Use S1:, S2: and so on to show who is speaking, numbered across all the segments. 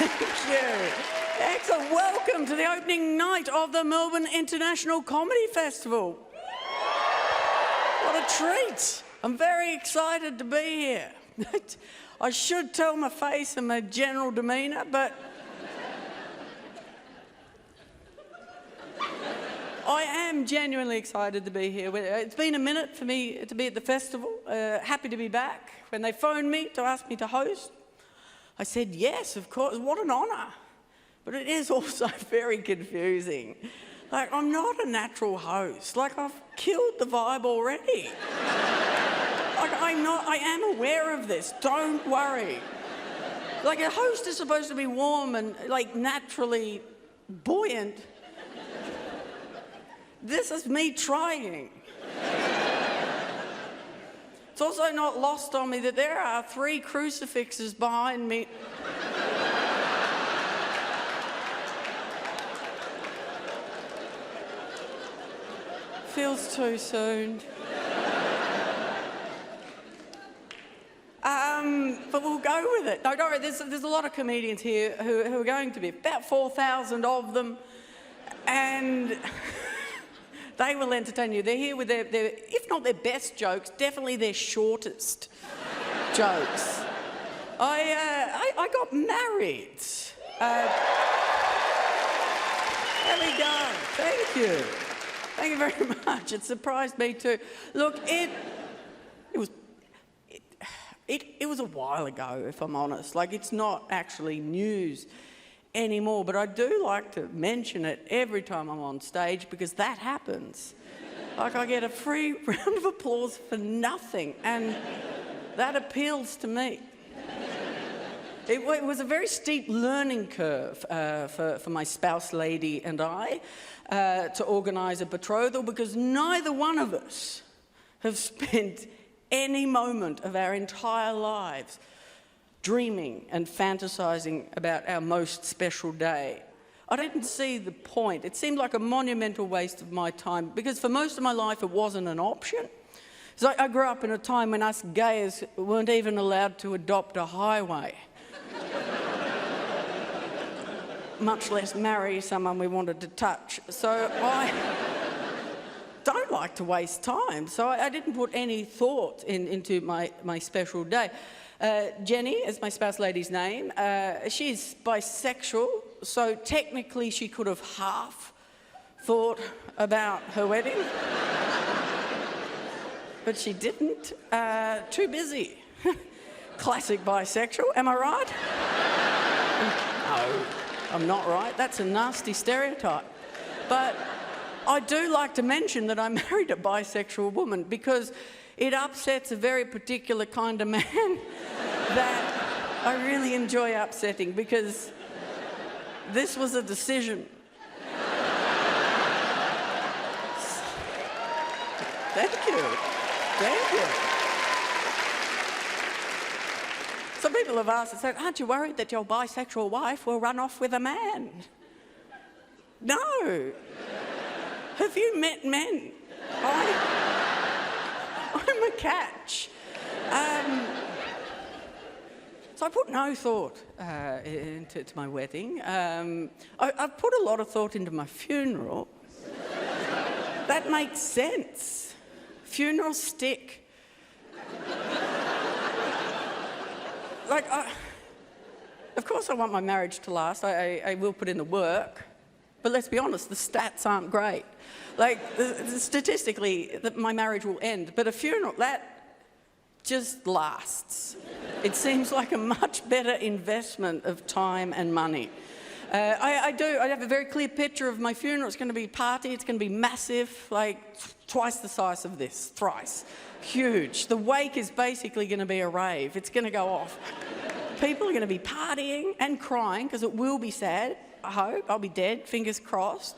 S1: Thank you. Excellent. Welcome to the opening night of the Melbourne International Comedy Festival. What a treat. I'm very excited to be here. I should tell my face and my general demeanour, but I am genuinely excited to be here. It's been a minute for me to be at the festival. Happy to be back. When they phoned me to ask me to host, I said yes, of course. What an honour. But it is also very confusing. Like, I'm not a natural host. Like, I've killed the vibe already. Like, I am aware of this. Don't worry. Like, a host is supposed to be warm and, like, naturally buoyant. This is me trying. It's also not lost on me that there are 3 crucifixes behind me. Feels too soon. But we'll go with it. No, don't worry, there's a lot of comedians here who are going to be, about 4,000 of them, and they will entertain you. They're here with their, if not their best jokes, definitely their shortest jokes. I got married. There we go. Thank you. Thank you very much. It surprised me too. Look, it was a while ago, if I'm honest. Like, it's not actually news anymore, but I do like to mention it every time I'm on stage because that happens. Like, I get a free round of applause for nothing, and that appeals to me. It was a very steep learning curve for my spouse lady and I to organise a betrothal because neither one of us have spent any moment of our entire lives dreaming and fantasising about our most special day. I didn't see the point. It seemed like a monumental waste of my time because for most of my life it wasn't an option. So I grew up in a time when us gays weren't even allowed to adopt a highway. Much less marry someone we wanted to touch. So I don't like to waste time, so I didn't put any thought into my special day. Jenny is my spouse lady's name. She's bisexual, so technically she could have half thought about her wedding. But she didn't. Too busy. Classic bisexual, am I right? No. I'm not right. That's a nasty stereotype. But I do like to mention that I married a bisexual woman because it upsets a very particular kind of man that I really enjoy upsetting because this was a decision. Thank you. Thank you. Some people have asked and said, aren't you worried that your bisexual wife will run off with a man? No. Have you met men? I'm a catch. So I put no thought into my wedding. I've put a lot of thought into my funeral. That makes sense. Funerals stick. Like, of course I want my marriage to last. I will put in the work. But let's be honest, the stats aren't great. Like, statistically, my marriage will end. But a funeral, that just lasts. It seems like a much better investment of time and money. I have a very clear picture of my funeral. It's going to be a party. It's going to be massive, like twice the size of this, thrice. Huge. The wake is basically going to be a rave. It's going to go off. People are going to be partying and crying because it will be sad. I hope. I'll be dead. Fingers crossed.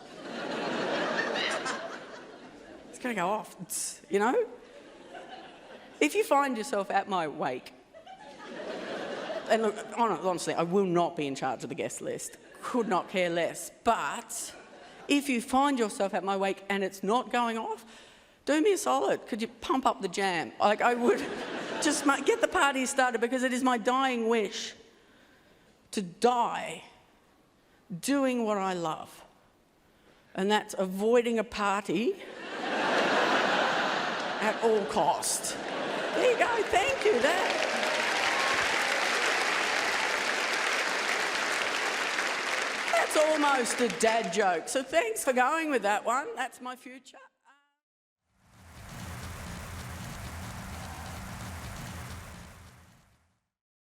S1: It's going to go off, you know? If you find yourself at my wake, and look, honestly, I will not be in charge of the guest list. Could not care less. But if you find yourself at my wake and it's not going off, do me a solid. Could you pump up the jam? Like, I would just get the party started because it is my dying wish to die doing what I love. And that's avoiding a party at all cost. There you go, thank you. That's almost a dad joke. So thanks for going with that one. That's my future.